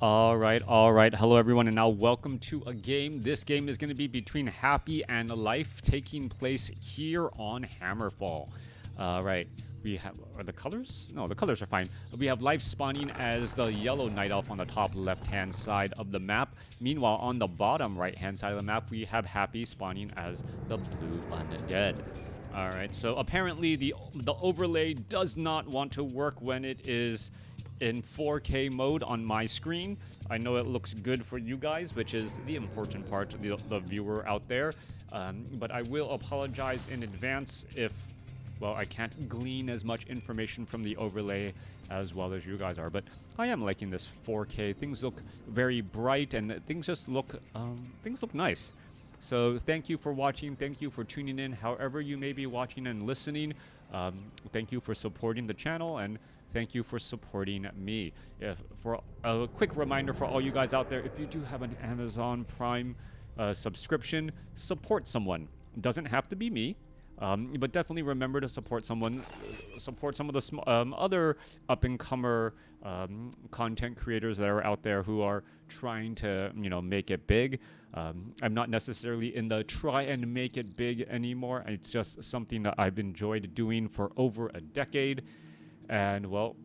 All right. Hello, everyone, and now welcome to a game. This game is going to be between Happy and Life, taking place here on Hammerfall. All right. We have are the colors? No, the colors are fine. We have Life spawning as the yellow night elf on the top left-hand side of the map. Meanwhile, on the bottom right-hand side of the map, we have Happy spawning as the blue undead. All right. So apparently, the overlay does not want to work when it is in 4K mode on my screen. I know it looks good for you guys, which is the important part, the viewer out there. But I will apologize in advance if, well, I can't glean as much information from the overlay as well as you guys are. But I am liking this 4K. Things look very bright, and things just look nice. So thank you for watching. Thank you for tuning in. However you may be watching and listening, thank you for supporting the channel, and thank you for supporting me. For a quick reminder for all you guys out there, if you do have an Amazon Prime subscription, support someone. It doesn't have to be me, but definitely remember to support someone. Support some of the other up-and-comer content creators that are out there who are trying to, make it big. I'm not necessarily in the try and make it big anymore. It's just something that I've enjoyed doing for over a decade. And well,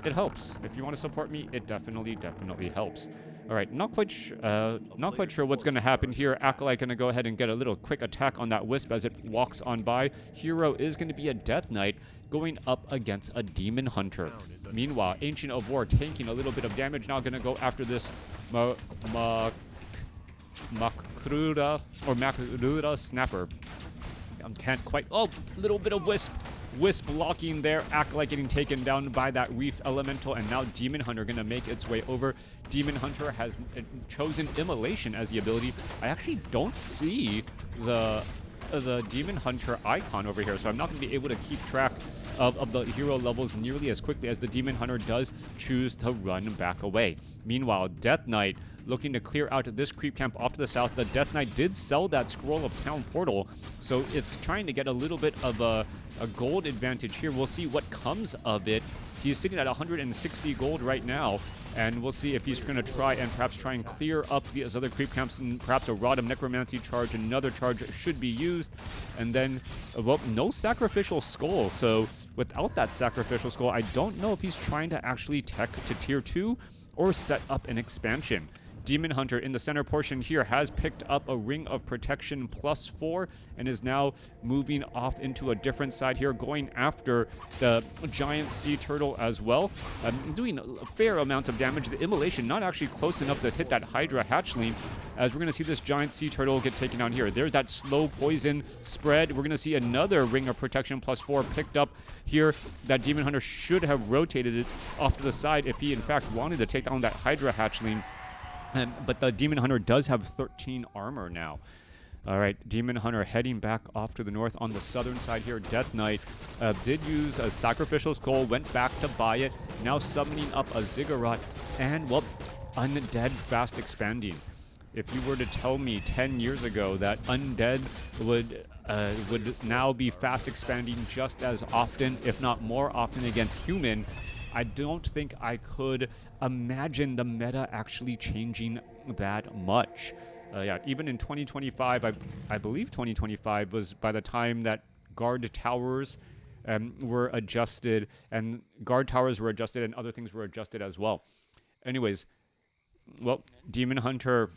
it helps. If you want to support me, it definitely helps. All right, not quite sure what's going to happen here. Acolyte going to go ahead and get a little quick attack on that Wisp as it walks on by. Hero is going to be a Death Knight going up against a Demon Hunter. Meanwhile, Ancient of War taking a little bit of damage. Now going to go after this Makruda Snapper. Can't quite. Oh, little bit of Wisp blocking there. Acolyte getting taken down by that Reef Elemental, and now Demon Hunter going to make its way over. Demon Hunter has chosen Immolation as the ability. I actually don't see the Demon Hunter icon over here, so I'm not going to be able to keep track of the hero levels nearly as quickly as the Demon Hunter does choose to run back away. Meanwhile, Death Knight looking to clear out this creep camp off to the south. The Death Knight did sell that Scroll of Town Portal, so it's trying to get a little bit of a gold advantage here. We'll see what comes of it. He's sitting at 160 gold right now, and we'll see if he's going to try and clear up these other creep camps, and perhaps a Rod of Necromancy charge, another charge should be used, and then, well, no Sacrificial Skull. So without that Sacrificial Skull, I don't know if he's trying to actually tech to tier 2 or set up an expansion. Demon Hunter in the center portion here has picked up a Ring of Protection +4 and is now moving off into a different side here, going after the giant sea turtle as well. Doing a fair amount of damage. The Immolation not actually close enough to hit that Hydra hatchling, as we're going to see this giant sea turtle get taken down here. There's that slow poison spread. We're going to see another Ring of Protection +4 picked up here. That Demon Hunter should have rotated it off to the side if he in fact wanted to take down that Hydra hatchling. But the Demon Hunter does have 13 armor now. All right, Demon Hunter heading back off to the north on the southern side here. Death Knight did use a Sacrificial Skull, went back to buy it, now summoning up a Ziggurat, and, well, Undead fast expanding. If you were to tell me 10 years ago that Undead would now be fast expanding just as often, if not more often, against Human, I don't think I could imagine the meta actually changing that much. Yeah, even in 2025, I believe 2025 was by the time that guard towers were adjusted, and other things were adjusted as well. Anyways, well, Demon Hunter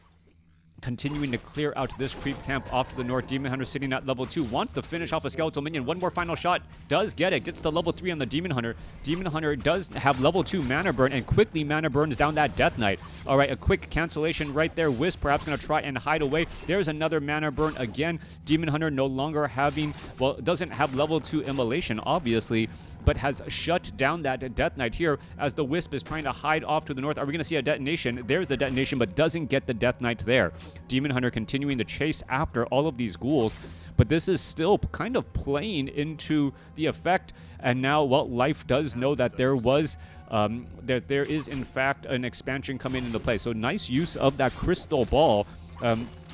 continuing to clear out this creep camp off to the north. Demon Hunter sitting at level 2, wants to finish off a skeletal minion. One more final shot, does get it, gets the level 3 on the Demon Hunter. Demon Hunter does have level 2 mana burn, and quickly mana burns down that Death Knight. All right, a quick cancellation right there. Wisp perhaps going to try and hide away. There's another mana burn again. Demon Hunter no longer having, well, doesn't have level 2 Immolation, obviously, but has shut down that Death Knight here as the Wisp is trying to hide off to the north. Are we going to see a detonation? There's the detonation, but doesn't get the Death Knight there. Demon Hunter continuing to chase after all of these ghouls, but this is still kind of playing into the effect. And now, well, Life does know that there is in fact an expansion coming into play. So nice use of that crystal ball.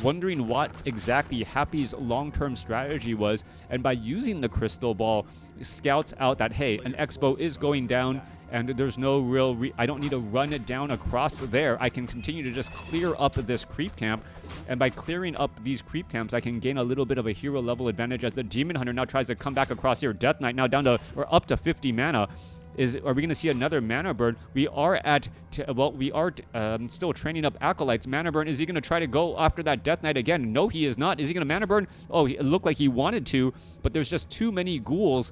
Wondering what exactly Happy's long-term strategy was, and by using the crystal ball, scouts out that, hey, an expo is going down, and there's no real I don't need to run it down across there. I can continue to just clear up this creep camp, and by clearing up these creep camps, I can gain a little bit of a hero level advantage as the Demon Hunter now tries to come back across here. Death Knight now down to, or up to 50 mana. Are we going to see another mana burn? We are at, still training up acolytes. Mana burn, is he going to try to go after that Death Knight again? No, he is not. Is he going to mana burn? Oh, it looked like he wanted to, but there's just too many ghouls,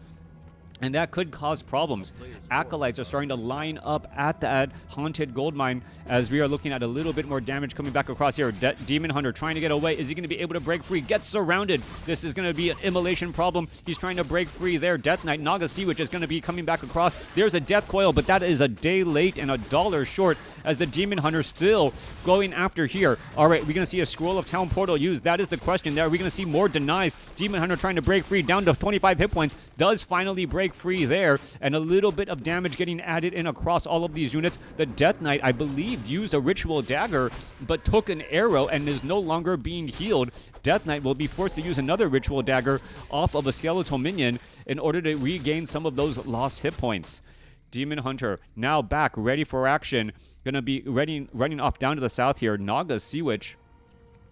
and that could cause problems. Acolytes are starting to line up at that Haunted Gold Mine as we are looking at a little bit more damage coming back across here. Demon Hunter trying to get away. Is he going to be able to break free? Gets surrounded. This is going to be an immolation problem. He's trying to break free there. Death Knight, Naga Sea Witch is going to be coming back across. There's a Death Coil, but that is a day late and $1 short as the Demon Hunter still going after here. All right, we're going to see a Scroll of Town Portal used. That is the question there. Are we going to see more denies? Demon Hunter trying to break free down to 25 hit points. Does finally break free there, and a little bit of damage getting added in across all of these units. The Death Knight, I believe, used a Ritual Dagger, but took an arrow and is no longer being healed. Death Knight will be forced to use another Ritual Dagger off of a skeletal minion in order to regain some of those lost hit points. Demon Hunter now back, ready for action. Gonna be running off down to the south here. Naga Sea Witch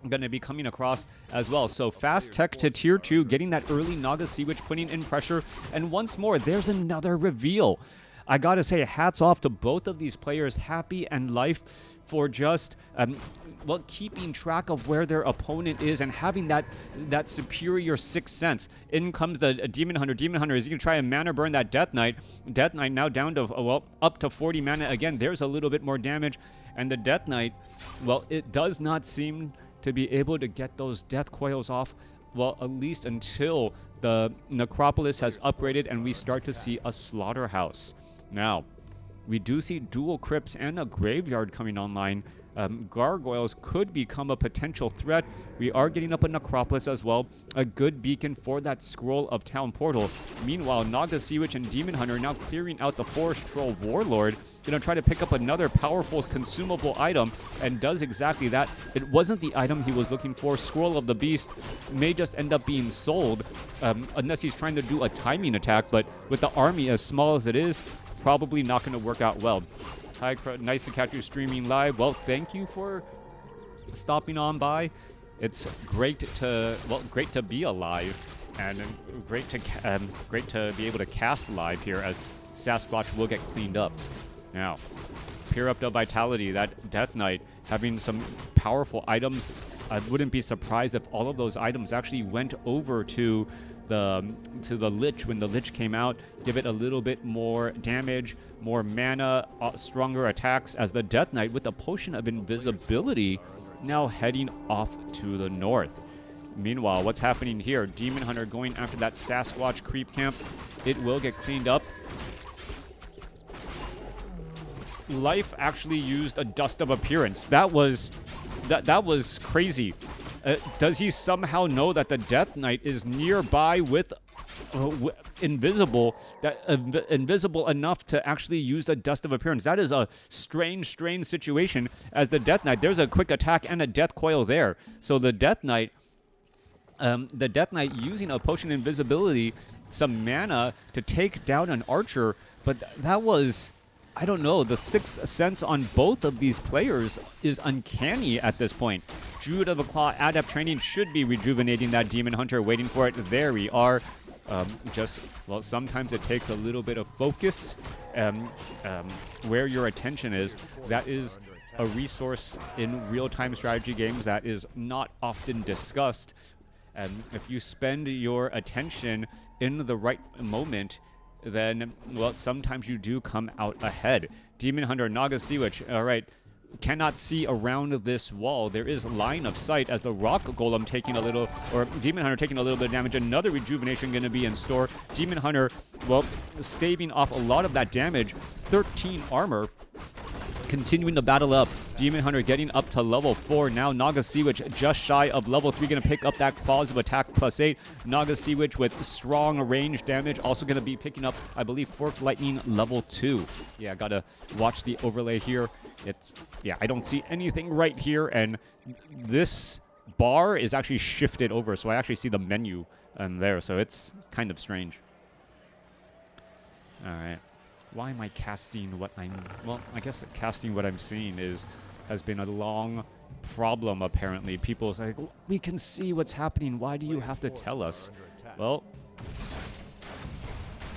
going to be coming across as well. So fast tech to tier 2, getting that early Naga Sea Witch, putting in pressure. And once more, there's another reveal. I gotta say, hats off to both of these players, Happy and Life, for just keeping track of where their opponent is and having that superior sixth sense. In comes the Demon Hunter. Demon Hunter is going to try and mana burn that Death Knight. Death Knight now down to, up to 40 mana. Again, there's a little bit more damage. And the Death Knight, it does not seem to be able to get those death coils off, at least until the necropolis has upgraded and we start to see a slaughterhouse. Now, we do see dual crypts and a graveyard coming online. Gargoyles could become a potential threat. We are getting up a necropolis as well, a good beacon for that Scroll of Town Portal. Meanwhile, Naga Sea Witch and Demon Hunter now clearing out the Forest Troll Warlord. Gonna try to pick up another powerful consumable item, and does exactly that. It wasn't the item he was looking for. Scroll of the Beast may just end up being sold, unless he's trying to do a timing attack, but with the army as small as it is, probably not going to work out well. Hi, nice to catch you streaming live. Well, thank you for stopping on by. It's great to be alive, and great to be able to cast live here as Sasquatch will get cleaned up. Now, Peer Up to Vitality, that Death Knight having some powerful items. I wouldn't be surprised if all of those items actually went over to the Lich when the Lich came out. Give it a little bit more damage, more mana, stronger attacks, as the Death Knight with the Potion of Invisibility now heading off to the north. Meanwhile, what's happening here? Demon Hunter going after that Sasquatch creep camp. It will get cleaned up. Life actually used a Dust of Appearance. That was crazy. Does he somehow know that the Death Knight is nearby with invisible enough to actually use a Dust of Appearance? That is a strange situation, as the Death Knight, there's a quick attack and a Death Coil there. So the Death Knight using a Potion of Invisibility, some mana to take down an archer, but that was, I don't know, the sixth sense on both of these players is uncanny at this point. Druid of the Claw Adept training should be rejuvenating that Demon Hunter, waiting for it. There we are. Sometimes it takes a little bit of focus, where your attention is. That is a resource in real-time strategy games that is not often discussed. If you spend your attention in the right moment, then, sometimes you do come out ahead. Demon Hunter, Naga Sea Witch, all right, cannot see around this wall. There is line of sight as the Rock Golem taking a little, or Demon Hunter taking a little bit of damage. Another rejuvenation going to be in store. Demon Hunter, staving off a lot of that damage. 13 armor. Continuing to battle up. Demon Hunter getting up to level 4 now. Naga Sea Witch just shy of level 3, going to pick up that Claws of Attack +8. Naga Sea Witch with strong range damage, also going to be picking up, I believe, Forked Lightning level 2. Yeah, gotta watch the overlay here. I don't see anything right here, and this bar is actually shifted over, so I actually see the menu there, so it's kind of strange. All right. Why am I casting what I'm... Well, I guess that casting what I'm seeing has been a long problem, apparently. People say, we can see what's happening. Why do you have to tell us? Well,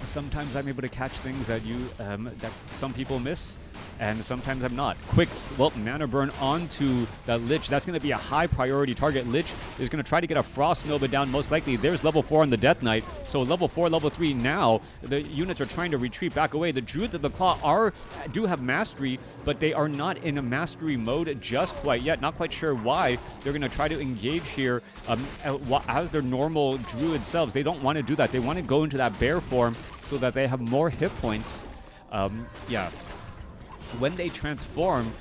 sometimes I'm able to catch things that that some people miss, and sometimes I'm not. Quick, well, mana burn onto the Lich. That's going to be a high priority target. Lich is going to try to get a Frost Nova down, most likely. There's level 4 on the Death Knight. So level 4, level 3 now. The units are trying to retreat back away. The Druids of the Claw do have mastery, but they are not in a mastery mode just quite yet. Not quite sure why. They're going to try to engage here as their normal Druid selves. They don't want to do that. They want to go into that bear form so that they have more hit points. Yeah. When they transform,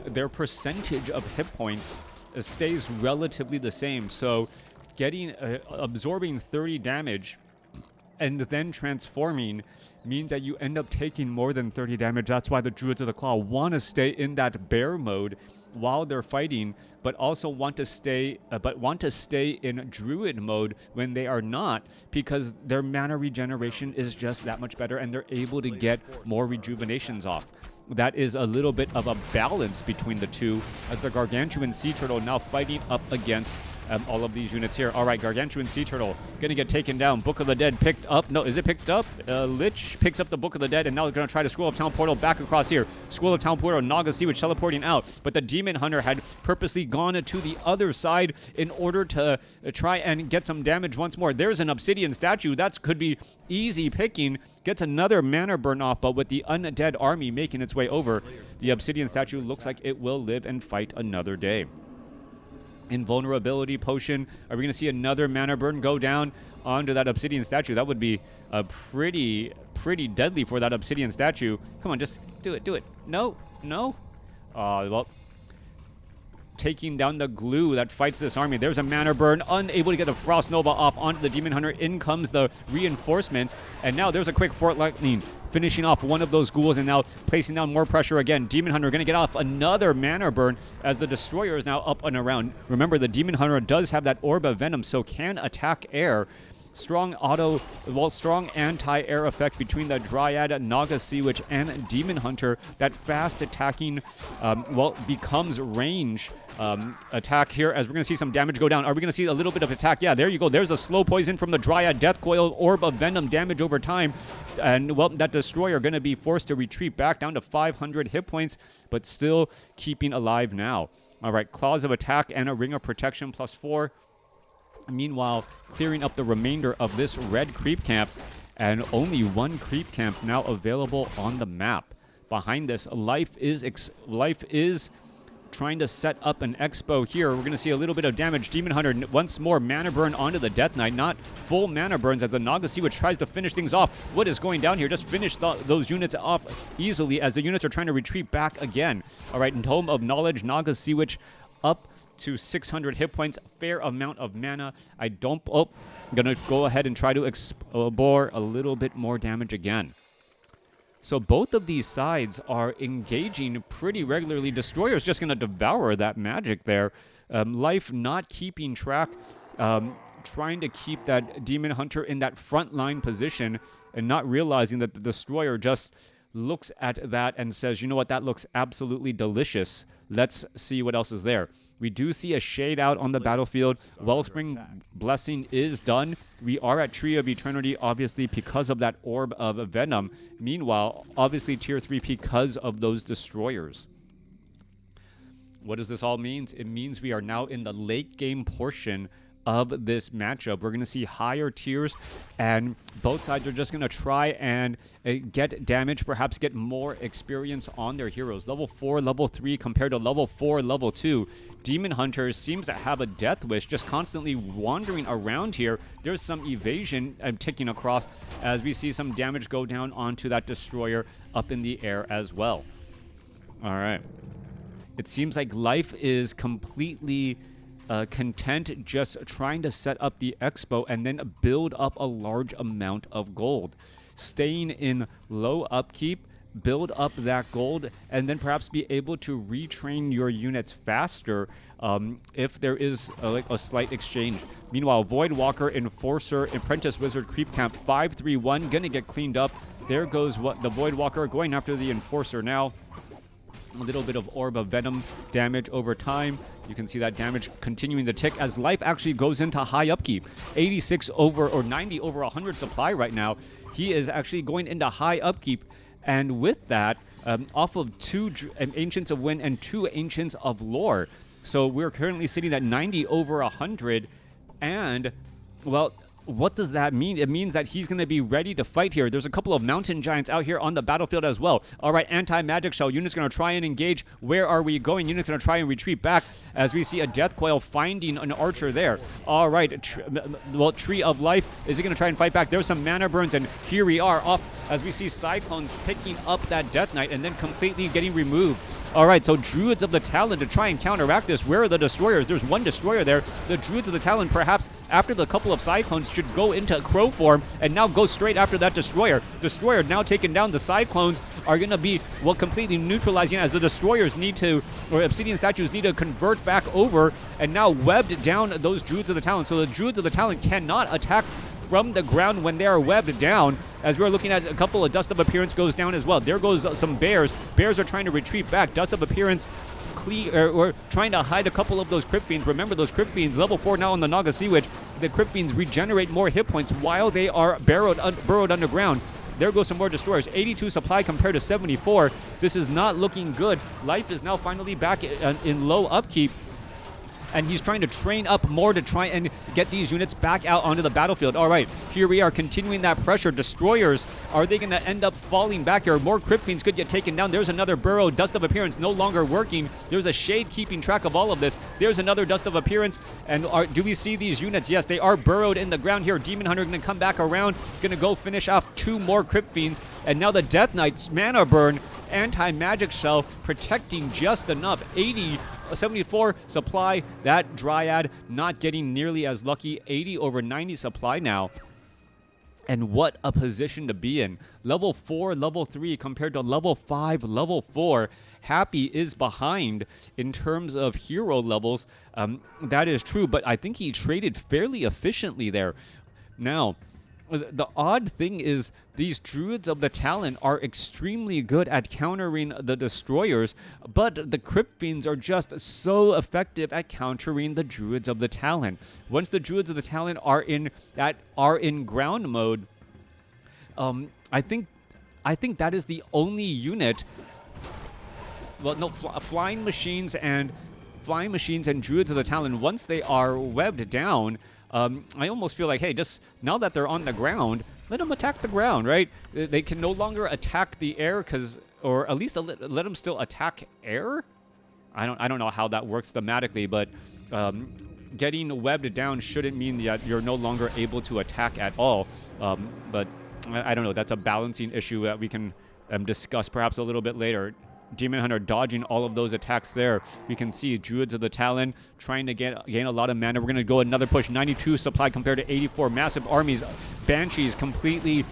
their percentage of hit points stays relatively the same. So absorbing 30 damage and then transforming means that you end up taking more than 30 damage. That's why the Druids of the Claw want to stay in that bear mode while they're fighting, but also want to stay in Druid mode when they are not, because their mana regeneration is just that much better and they're able to get more rejuvenations off. That is a little bit of a balance between the two, as the Gargantuan Sea Turtle now fighting up against all of these units here. All right, Gargantuan Sea Turtle gonna get taken down. Book of the Dead picked up. No, is it picked up? Lich picks up the Book of the Dead, and now they're gonna try to Scroll of Town Portal back across here. Scroll of Town Portal, Naga Sea Witch teleporting out, but the Demon Hunter had purposely gone to the other side in order to try and get some damage once more. There's an Obsidian Statue. That could be easy picking. Gets another mana burn off, but with the undead army making its way over, the Obsidian Statue looks like it will live and fight another day. Invulnerability potion. Are we going to see another mana burn go down onto that Obsidian Statue? That would be a pretty deadly for that Obsidian Statue. Come on, just do it. No. Well, taking down the glue that fights this army. There's a mana burn, unable to get the Frost Nova off onto the Demon Hunter. In comes the reinforcements, and now there's a quick Fort Lightning, finishing off one of those ghouls and now placing down more pressure again. Demon Hunter going to get off another mana burn as the Destroyer is now up and around. Remember, the Demon Hunter does have that Orb of Venom, so can attack air. Strong anti-air effect between the Dryad, Naga Sea Witch, and Demon Hunter. That fast attacking, becomes range attack here, as we're going to see some damage go down. Are we going to see a little bit of attack? Yeah, there you go. There's a slow poison from the Dryad, Death Coil, Orb of Venom damage over time. And, well, that Destroyer going to be forced to retreat back down to 500 hit points, but still keeping alive now. All right, Claws of Attack and a Ring of Protection +4. Meanwhile, clearing up the remainder of this red creep camp, and only one creep camp now available on the map. Behind this, Life is trying to set up an expo here. We're going to see a little bit of damage. Demon Hunter once more mana burn onto the Death Knight. Not full mana burns as the Naga Sea Witch tries to finish things off. What is going down here? Just finish those units off easily as the units are trying to retreat back again. All right, in Tome of Knowledge, Naga Sea Witch up to 600 hit points, fair amount of mana. I'm gonna go ahead and try to explore a little bit more damage again. So both of these sides are engaging pretty regularly. Destroyer's just gonna devour that magic there. Life not keeping track, trying to keep that Demon Hunter in that front line position and not realizing that the Destroyer just looks at that and says, you know what, that looks absolutely delicious. Let's see what else is there. We do see a shade out on the battlefield. Wellspring Blessing is done. We are at Tree of Eternity, obviously, because of that Orb of Venom. Meanwhile, obviously, Tier 3 because of those Destroyers. What does this all mean? It means we are now in the late game portion of this matchup. We're going to see higher tiers, and both sides are just going to try and get damage, perhaps get more experience on their heroes. Level 4, level 3 compared to level 4, level 2. Demon Hunter seems to have a death wish, just constantly wandering around here. There's some evasion ticking across as we see some damage go down onto that Destroyer up in the air as well. All right. It seems like Life is completely content just trying to set up the expo and then build up a large amount of gold. Staying in low upkeep, build up that gold, and then perhaps be able to retrain your units faster if there is like a slight exchange. Meanwhile, Voidwalker, Enforcer, Apprentice Wizard, Creep Camp 531 gonna get cleaned up. There goes what the Voidwalker going after the Enforcer now. A little bit of Orb of Venom damage over time. You can see that damage continuing to tick as life actually goes into high upkeep. 86 over or 90 over 100 supply right now. He is actually going into high upkeep. And with that, off of 2 Ancients of Wind and 2 Ancients of Lore. So we're currently sitting at 90 over 100. And, well, what does that mean? It means that he's going to be ready to fight here. There's a couple of mountain giants out here on the battlefield as well. All right, anti-magic shell. Unit's going to try and engage. Where are we going? Unit's going to try and retreat back as we see a death coil finding an archer there. All right, Tree of Life. Is he going to try and fight back? There's some mana burns, and here we are off as we see Cyclones picking up that Death Knight and then completely getting removed. All right, so Druids of the Talon to try and counteract this. Where are the Destroyers? There's one Destroyer there. The Druids of the Talon, perhaps after the couple of Cyclones, should go into Crow form and now go straight after that Destroyer. Destroyer now taking down. The Cyclones are going to be, well, completely neutralizing as the Destroyers need to, or Obsidian Statues need to convert back over and now webbed down those Druids of the Talon. So the Druids of the Talon cannot attack from the ground when they are webbed down, as we're looking at a couple of Dust of Appearance goes down as well. There goes some bears. Bears are trying to retreat back. Dust of Appearance or trying to hide a couple of those Crypt Fiends. Remember, those Crypt Fiends, level 4 now on the Naga Sea Witch, the Crypt Fiends regenerate more hit points while they are burrowed underground. There goes some more Destroyers. 82 supply compared to 74. This is not looking good. Life is now finally back in low upkeep. And he's trying to train up more to try and get these units back out onto the battlefield. All right, here we are continuing that pressure. Destroyers, are they going to end up falling back here? More Crypt Fiends could get taken down. There's another burrow. Dust of Appearance no longer working. There's a Shade keeping track of all of this. There's another Dust of Appearance. And do we see these units? Yes, they are burrowed in the ground here. Demon Hunter going to come back around, going to go finish off 2 more Crypt Fiends. And now the Death Knight's mana burn, anti-magic shell, protecting just enough. 74 supply. That Dryad not getting nearly as lucky. 80 over 90 supply now. And what a position to be in. Level 4, level 3 compared to level 5, level 4. Happy is behind in terms of hero levels. That is true, but I think he traded fairly efficiently there. Now, the odd thing is these Druids of the Talon are extremely good at countering the Destroyers, but the Crypt Fiends are just so effective at countering the Druids of the Talon. Once the Druids of the Talon are in ground mode, I think that is the only unit. Well, no, flying machines and Druids of the Talon, once they are webbed down, I almost feel like, hey, just now that they're on the ground, let them attack the ground, right? They can no longer attack the air or at least let them still attack air. I don't know how that works thematically, but getting webbed down shouldn't mean that you're no longer able to attack at all. But I don't know. That's a balancing issue that we can discuss perhaps a little bit later. Demon Hunter dodging all of those attacks there. We can see Druids of the Talon trying to gain a lot of mana. We're going to go another push. 92 supply compared to 84. Massive armies. Banshees completely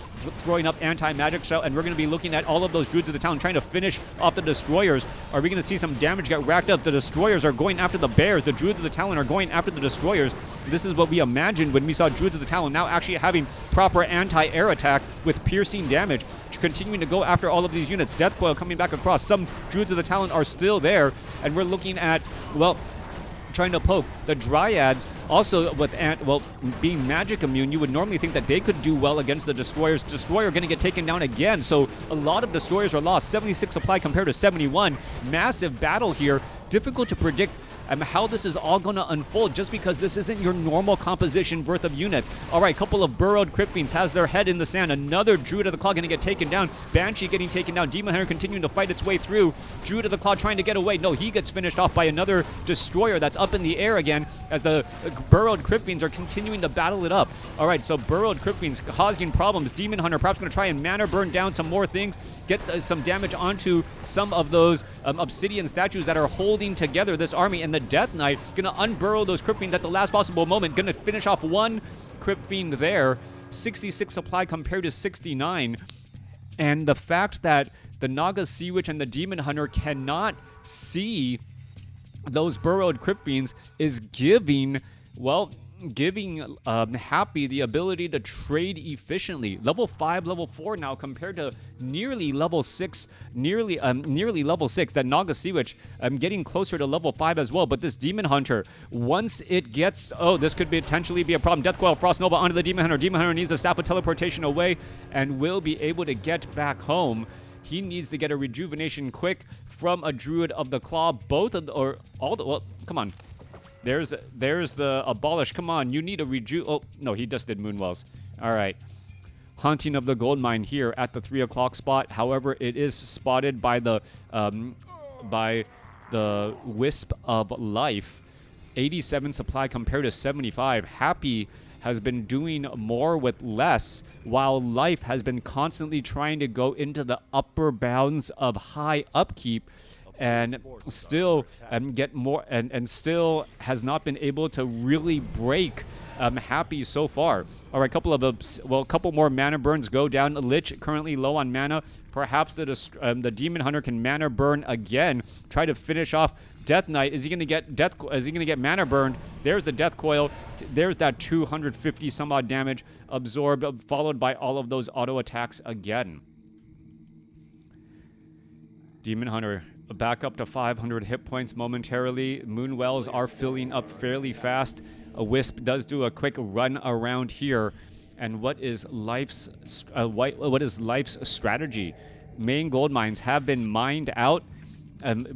throwing up anti-magic shell. And we're going to be looking at all of those Druids of the Talon trying to finish off the Destroyers. Are we going to see some damage get racked up? The Destroyers are going after the bears. The Druids of the Talon are going after the Destroyers. This is what we imagined when we saw Druids of the Talon now actually having proper anti-air attack with piercing damage. Continuing to go after all of these units. Death Coil coming back across. Some Druids of the Talon are still there. And we're looking at, well, trying to poke. The Dryads also with, being magic immune, you would normally think that they could do well against the Destroyers. Destroyer going to get taken down again. So a lot of Destroyers are lost. 76 supply compared to 71. Massive battle here. Difficult to predict how this is all going to unfold just because this isn't your normal composition worth of units. All right, couple of burrowed Crypt Fiends has their head in the sand. Another Druid of the Claw going to get taken down. Banshee getting taken down. Demon Hunter continuing to fight its way through. Druid of the Claw trying to get away. No, he gets finished off by another Destroyer that's up in the air again as the burrowed Crypt Fiends are continuing to battle it up. All right, so burrowed Crypt Fiends causing problems. Demon Hunter perhaps going to try and mana burn down some more things, get some damage onto some of those obsidian statues that are holding together this army, and the Death Knight gonna unburrow those Crypt Fiends at the last possible moment. Gonna finish off one Crypt Fiend there. 66 supply compared to 69. And the fact that The Naga Sea Witch and the Demon Hunter cannot see those burrowed Crypt Fiends is giving, well, Happy the ability to trade efficiently. Level 5, level 4 now compared to nearly level 6, nearly level 6. That Naga Sea Witch getting closer to level 5 as well. But this Demon Hunter, once it gets, oh, this could potentially be a problem. Death Coil, Frost Nova onto the Demon Hunter. Demon Hunter needs a Staff of Teleportation away and will be able to get back home. He needs to get a rejuvenation quick from a Druid of the Claw. Both of the, or all the, well, come on. There's the Abolish. Come on, you need a oh, no, he just did Moonwells. All right. Hunting of the Gold Mine here at the 3 o'clock spot. However, it is spotted by the Wisp of Life. 87 supply compared to 75. Happy has been doing more with less, while Life has been constantly trying to go into the upper bounds of high upkeep and still get more, and still has not been able to really break Happy so far. All right, a couple more mana burns go down. Lich currently low on mana. Perhaps the Demon Hunter can mana burn again, try to finish off Death Knight. Is he going to get Is he going to get mana burned? There's the Death Coil. There's that 250 some odd damage absorbed, followed by all of those auto attacks again. Demon Hunter back up to 500 hit points momentarily. Moonwells are filling up fairly fast. A Wisp does do a quick run around here. And what is Life's strategy? Main gold mines have been mined out.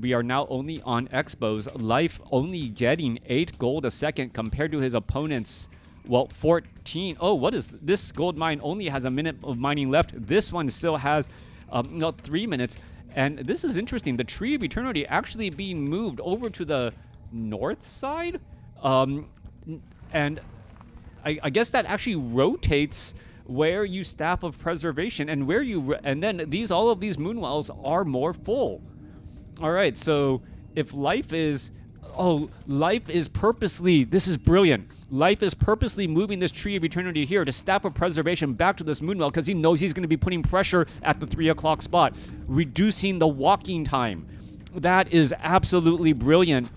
We are now only on Expos. Life only getting 8 gold a second compared to his opponent's, well, 14. Oh, what is this? Gold mine only has a minute of mining left. This one still has 3 minutes. And this is interesting. The Tree of Eternity actually being moved over to the north side. And I guess that actually rotates where you Staff of Preservation and where you... And then all of these Moonwells are more full. All right, so if Life is... Oh, Life is purposely... This is brilliant. Life is purposely moving this Tree of Eternity here to Staff of Preservation back to this Moonwell because he knows he's going to be putting pressure at the 3 o'clock spot, reducing the walking time. That is absolutely brilliant.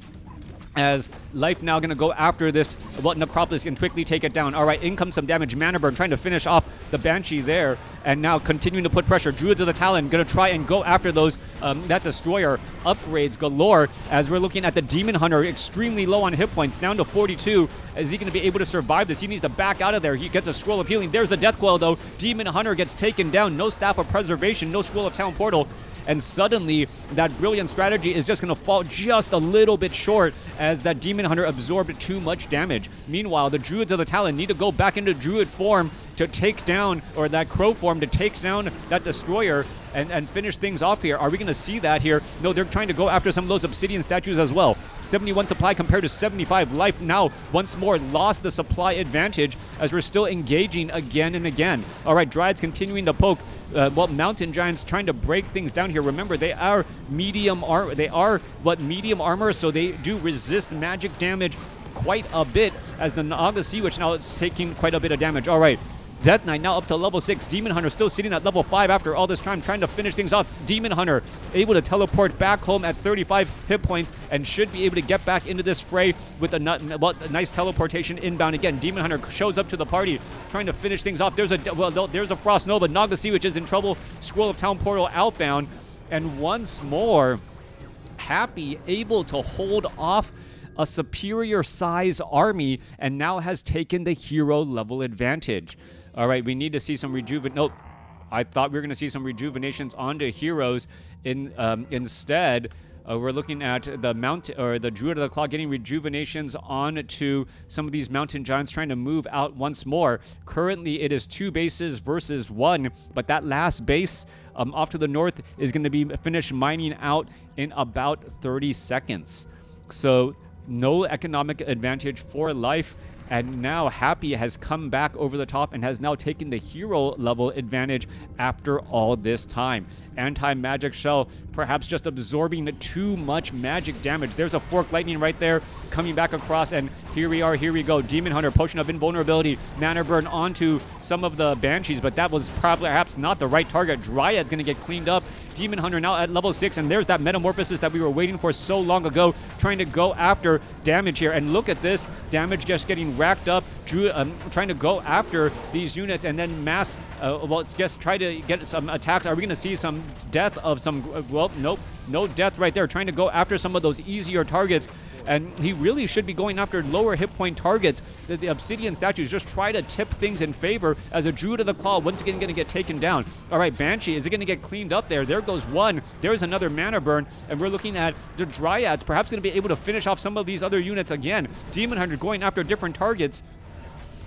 As Life now going to go after this Necropolis and quickly take it down. All right, in comes some damage. Mana Burn trying to finish off the Banshee there. And now continuing to put pressure. Druids of the Talon going to try and go after those, that Destroyer. Upgrades galore as we're looking at the Demon Hunter extremely low on hit points, down to 42. Is he going to be able to survive this? He needs to back out of there. He gets a Scroll of Healing. There's the Death Coil though. Demon Hunter gets taken down. No Staff of Preservation, no Scroll of Town Portal. And suddenly, that brilliant strategy is just going to fall just a little bit short as that Demon Hunter absorbed too much damage. Meanwhile, the Druids of the Talon need to go back into Druid form to take down, or that Crow form to take down that Destroyer and finish things off here. Are we going to see that here? No, they're trying to go after some of those Obsidian statues as well. 71 supply compared to 75. Life now once more lost the supply advantage as we're still engaging again and again. All right, Dryads continuing to poke. Mountain Giants trying to break things down here. Remember, they are medium armor. They are medium armor, so they do resist magic damage quite a bit as the Naga Sea Witch now is taking quite a bit of damage. All right. Death Knight now up to level 6. Demon Hunter still sitting at level 5 after all this time, trying to finish things off. Demon Hunter able to teleport back home at 35 hit points and should be able to get back into this fray with a nice teleportation inbound again. Demon Hunter shows up to the party, trying to finish things off. There's a Frost Nova. Naga Sea Witch is in trouble. Scroll of Town Portal outbound. And once more, Happy able to hold off a superior size army and now has taken the hero level advantage. All right, we need to see some Nope. I thought we were going to see some rejuvenations onto heroes. Instead, we're looking at the Druid of the Claw getting rejuvenations onto some of these Mountain Giants, trying to move out once more. Currently, it is 2 bases versus 1, but that last base off to the north is going to be finished mining out in about 30 seconds. So no economic advantage for Life. And now Happy has come back over the top and has now taken the hero level advantage after all this time. Anti-magic shell perhaps just absorbing too much magic damage. There's a fork lightning right there coming back across, and here we go. Demon Hunter, potion of invulnerability, mana burn onto some of the banshees, but that was perhaps not the right target. Dryad's gonna get cleaned up. Demon Hunter now at level 6, and there's that metamorphosis that we were waiting for so long ago, trying to go after damage here. And look at this damage just getting racked up. Trying to go after these units and then mass, just try to get some attacks. Are we going to see some death of some, well, nope, no death right there. Trying to go after some of those easier targets. And he really should be going after lower hit point targets. The obsidian statues just try to tip things in favor as a Druid of the Claw once again going to get taken down. All right, Banshee, is it going to get cleaned up there? There goes one. There's another mana burn. And we're looking at the Dryads perhaps going to be able to finish off some of these other units again. Demon Hunter going after different targets.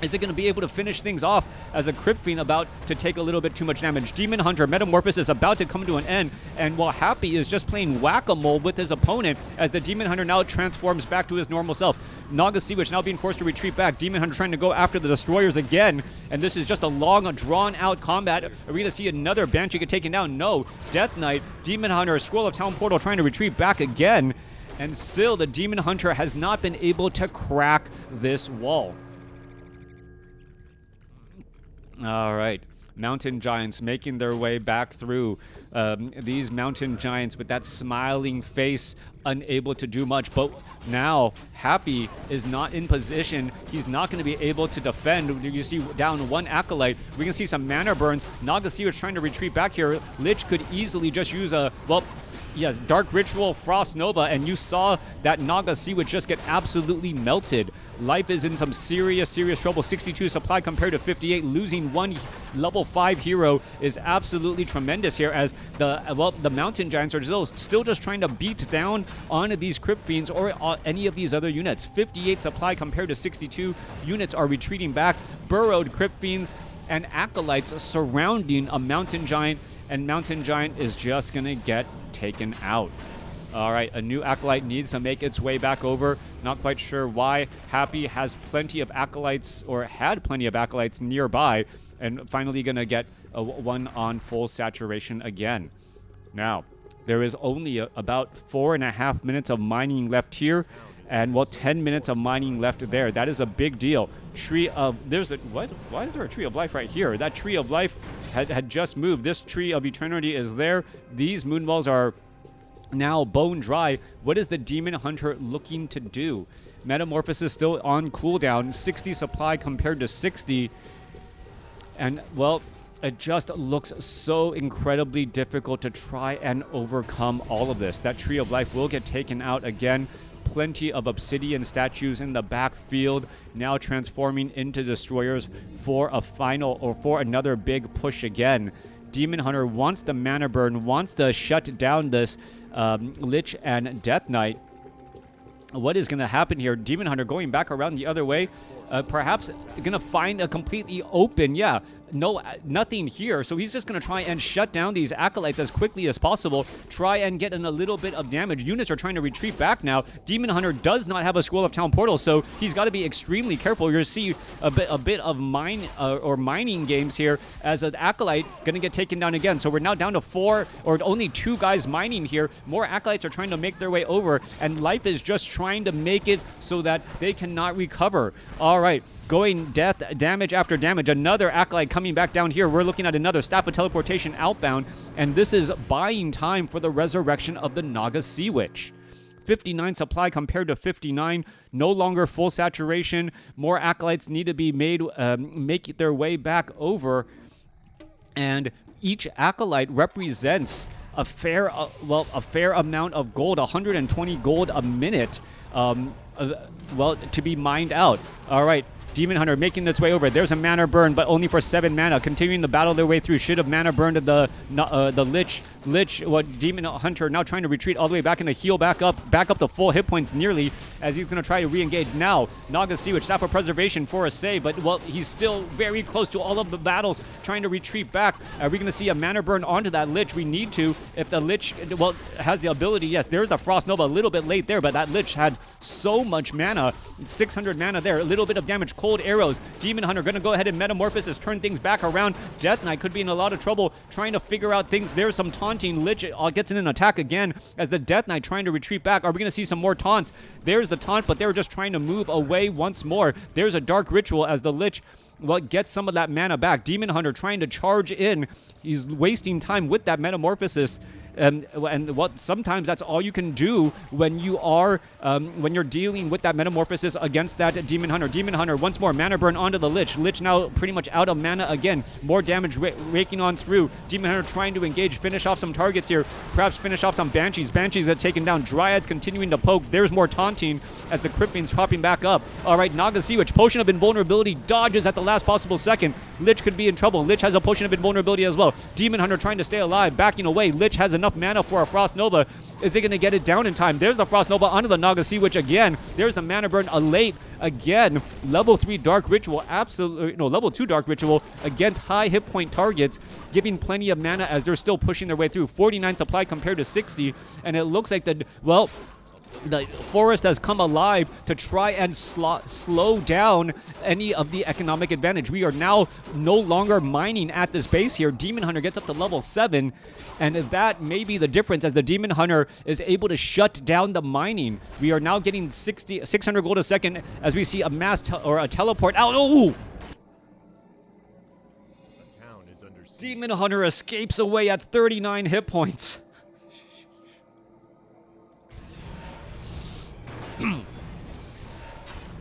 Is it going to be able to finish things off as a Crypt Fiend about to take a little bit too much damage? Demon Hunter Metamorphosis about to come to an end, and while Happy is just playing whack-a-mole with his opponent as the Demon Hunter now transforms back to his normal self. Naga Sea Witch now being forced to retreat back. Demon Hunter trying to go after the Destroyers again, and this is just a long, drawn-out combat. Are we going to see another Banshee get taken down? No. Death Knight, Demon Hunter, Scroll of Town Portal trying to retreat back again, and still the Demon Hunter has not been able to crack this wall. All right, Mountain Giants making their way back through. These Mountain Giants with that smiling face, unable to do much. But now Happy is not in position. He's not going to be able to defend. You see down one Acolyte. We can see some mana burns. Naga Sea was trying to retreat back here. Lich could easily just use a, well, yes, Dark Ritual, Frost Nova, and you saw that Naga Sea would just get absolutely melted. Life is in some serious trouble. 62 supply compared to 58. Losing one level 5 hero is absolutely tremendous here, as the Mountain Giants are still just trying to beat down on these Crypt Fiends or any of these other units. 58 supply compared to 62. Units are retreating back. Burrowed Crypt Fiends and Acolytes surrounding a Mountain Giant, and Mountain Giant is just going to get taken out. All right, a new Acolyte needs to make its way back over. Not quite sure why. Happy has plenty of Acolytes, or had plenty of Acolytes nearby, and finally going to get one on full saturation again. Now, there is only about 4.5 minutes of mining left here, and, well, 10 minutes of mining left there. That is a big deal. Tree of, there's a, what? Why is there a Tree of Life right here? That Tree of Life had just moved. This Tree of Eternity is there. These moon balls are now bone dry. What is the Demon Hunter looking to do? Metamorphosis still on cooldown. 60 supply compared to 60. And, well, it just looks so incredibly difficult to try and overcome all of this. That Tree of Life will get taken out again. Plenty of obsidian statues in the backfield, now transforming into Destroyers for a final, or for another big push again. Demon Hunter wants the mana burn, wants to shut down this Lich and Death Knight. What is going to happen here? Demon Hunter going back around the other way. Perhaps going to find a completely open, nothing here. So he's just going to try and shut down these Acolytes as quickly as possible. Try and get in a little bit of damage. Units are trying to retreat back now. Demon Hunter does not have a Scroll of Town Portal, so he's got to be extremely careful. You're going to see a bit of mining games here as an Acolyte going to get taken down again. So we're now down to 4 or only 2 guys mining here. More Acolytes are trying to make their way over, and Life is just trying to make it so that they cannot recover. All right, going damage after damage. Another Acolyte coming back down here. We're looking at another Staff of Teleportation outbound, and this is buying time for the resurrection of the Naga Sea Witch. 59 supply compared to 59. No longer full saturation. More Acolytes need to be made, make their way back over, and each Acolyte represents a fair amount of gold, 120 gold a minute. To be mined out. All right, Demon Hunter making its way over. There's a mana burn, but only for 7 mana. Continuing to battle their way through. Should have mana burned the Lich. Demon Hunter now trying to retreat all the way back and to heal back up to full hit points nearly, as he's going to try to re-engage. Now, Naga Sea Witch, Staff of Preservation for a save, but, well, he's still very close to all of the battles, trying to retreat back. Are we going to see a mana burn onto that Lich? We need to. If the Lich, well, has the ability, yes, there's the Frost Nova a little bit late there, but that Lich had so so much mana. 600 mana there. A little bit of damage. Cold arrows. Demon Hunter going to go ahead and Metamorphosis, turn things back around. Death Knight could be in a lot of trouble trying to figure out things. There's some taunting. Lich gets in an attack again as the Death Knight trying to retreat back. Are we going to see some more taunts? There's the taunt, but they're just trying to move away once more. There's a Dark Ritual as the Lich gets some of that mana back. Demon Hunter trying to charge in. He's wasting time with that Metamorphosis. And what sometimes that's all you can do when you are when you're dealing with that Metamorphosis against that Demon Hunter. Demon Hunter once more mana burn onto the Lich. Lich now pretty much out of mana again. More damage raking on through. Demon Hunter trying to engage, finish off some targets here. Perhaps finish off some Banshees. Banshees get taken down. Dryads continuing to poke. There's more taunting as the Crypt Fiend's popping back up. All right, Naga Sea Witch, Potion of Invulnerability, dodges at the last possible second. Lich could be in trouble. Lich has a Potion of Invulnerability as well. Demon Hunter trying to stay alive, backing away. Lich has enough mana for a Frost Nova. Is he going to get it down in time? There's the Frost Nova onto the Naga Sea Witch again. There's the mana burn late again. Level 3 Dark Ritual, level 2 Dark Ritual against high hit point targets, giving plenty of mana as they're still pushing their way through. 49 supply compared to 60, and it looks like the forest has come alive to try and slow down any of the economic advantage. We are now no longer mining at this base here. Demon Hunter gets up to level 7, and that may be the difference as the Demon Hunter is able to shut down the mining. We are now getting 600 gold a second as we see a mass or a teleport out. Oh! Demon Hunter escapes away at 39 hit points.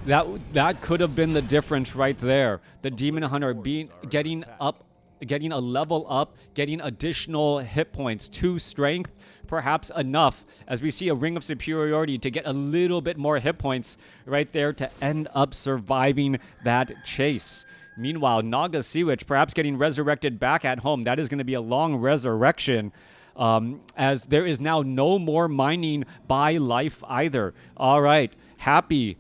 That could have been the difference right there. The Demon Hunter getting a level up, getting additional hit points to strength, perhaps enough as we see a Ring of Superiority to get a little bit more hit points right there to end up surviving that chase. Meanwhile, Naga Sea Witch perhaps getting resurrected back at home. That is going to be a long resurrection. As there is now no more mining by life either. All right, Happy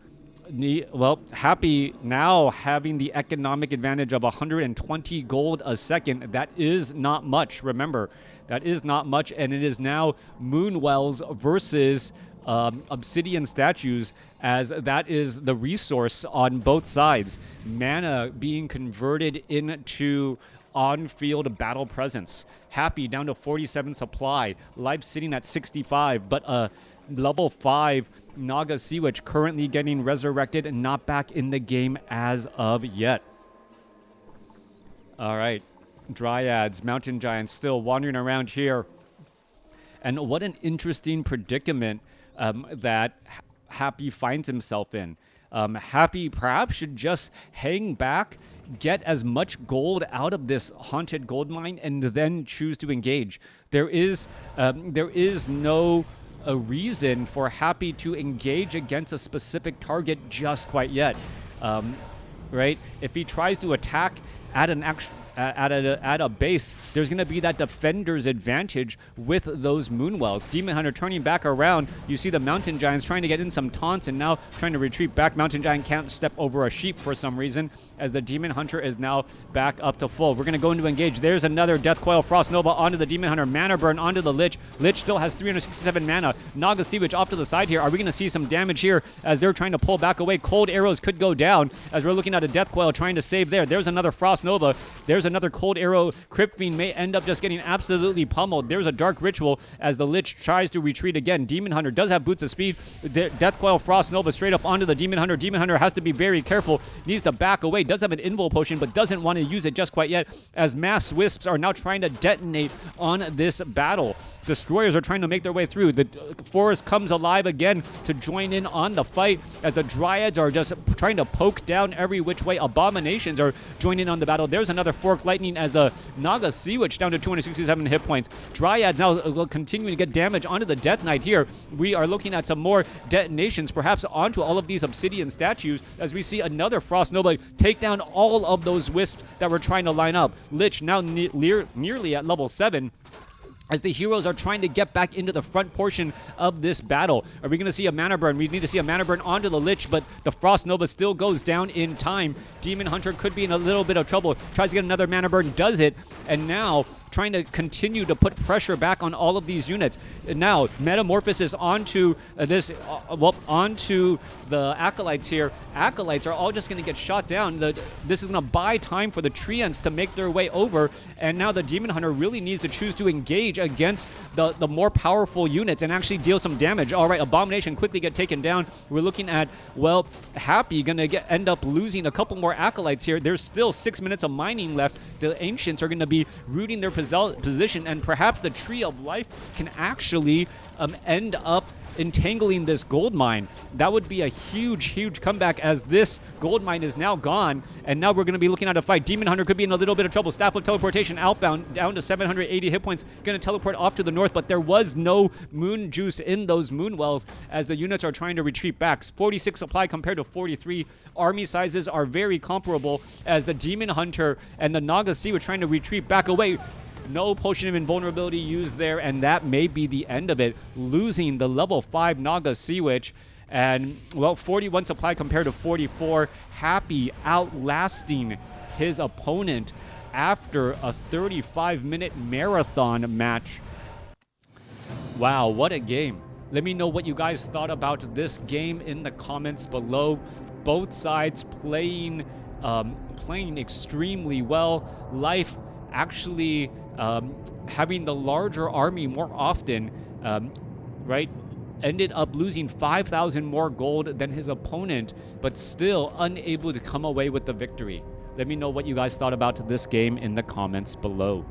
now having the economic advantage of 120 gold a second. That is not much. Remember, that is not much, and it is now Moonwells versus Obsidian Statues, as that is the resource on both sides. Mana being converted into on-field battle presence. Happy down to 47 supply. Life sitting at 65, but a level 5 Naga Sea Witch currently getting resurrected and not back in the game as of yet. All right. Dryads, Mountain Giants still wandering around here. And what an interesting predicament that Happy finds himself in. Happy perhaps should just hang back, get as much gold out of this haunted gold mine, and then choose to engage. There is no reason for Happy to engage against a specific target just quite yet, right? If he tries to attack at a base, there's going to be that defender's advantage with those Moonwells. Demon Hunter turning back around. You see the Mountain Giants trying to get in some taunts and now trying to retreat back. Mountain Giant can't step over a sheep for some reason as the Demon Hunter is now back up to full. We're going to go into engage. There's another Death Coil Frost Nova onto the Demon Hunter. Mana burn onto the Lich. Lich still has 367 mana. Naga Sea Witch off to the side here. Are we going to see some damage here as they're trying to pull back away? Cold arrows could go down as we're looking at a Death Coil trying to save there. There's another Frost Nova. There's another Cold Arrow. Crypt Fiend may end up just getting absolutely pummeled. There's a Dark Ritual as the Lich tries to retreat again. Demon Hunter does have Boots of Speed. Death Coil Frost Nova straight up onto the Demon Hunter. Demon Hunter has to be very careful. Needs to back away. Does have an Invul Potion, but doesn't want to use it just quite yet as Mass Wisps are now trying to detonate on this battle. Destroyers are trying to make their way through. The forest comes alive again to join in on the fight as the Dryads are just trying to poke down every which way. Abominations are joining on the battle. There's another Forked Lightning as the Naga Sea Witch down to 267 hit points. Dryads now continuing to get damage onto the Death Knight here. We are looking at some more detonations, perhaps onto all of these Obsidian Statues as we see another Frost Nova take down all of those wisps that were trying to line up. Lich now nearly at level 7. As the heroes are trying to get back into the front portion of this battle. Are we going to see a mana burn? We need to see a mana burn onto the Lich, but the Frost Nova still goes down in time. Demon Hunter could be in a little bit of trouble. Tries to get another mana burn, does it, and now trying to continue to put pressure back on all of these units. And now, metamorphosis onto onto the Acolytes here. Acolytes are all just going to get shot down. This is going to buy time for the Treants to make their way over, and now the Demon Hunter really needs to choose to engage against the more powerful units and actually deal some damage. All right, Abomination quickly get taken down. We're looking at, well, Happy going to end up losing a couple more Acolytes here. There's still 6 minutes of mining left. The Ancients are going to be rooting their position, and perhaps the Tree of Life can actually end up entangling this gold mine. That would be a huge comeback, as this gold mine is now gone, and now we're going to be looking at a fight. Demon Hunter could be in a little bit of trouble. Staff of Teleportation outbound, down to 780 hit points, going to teleport off to the north, but there was no moon juice in those moon wells as the units are trying to retreat back. 46 supply compared to 43. Army sizes are very comparable, as the Demon Hunter and the Naga Sea were trying to retreat back away. No potion of invulnerability used there, and that may be the end of it, losing the level 5 Naga Sea Witch. And, well, 41 supply compared to 44. Happy outlasting his opponent after a 35-minute marathon match. Wow, what a game. Let me know what you guys thought about this game in the comments below. Both sides playing extremely well. Life actually having the larger army more often, right? Ended up losing 5,000 more gold than his opponent, but still unable to come away with the victory. Let me know what you guys thought about this game in the comments below.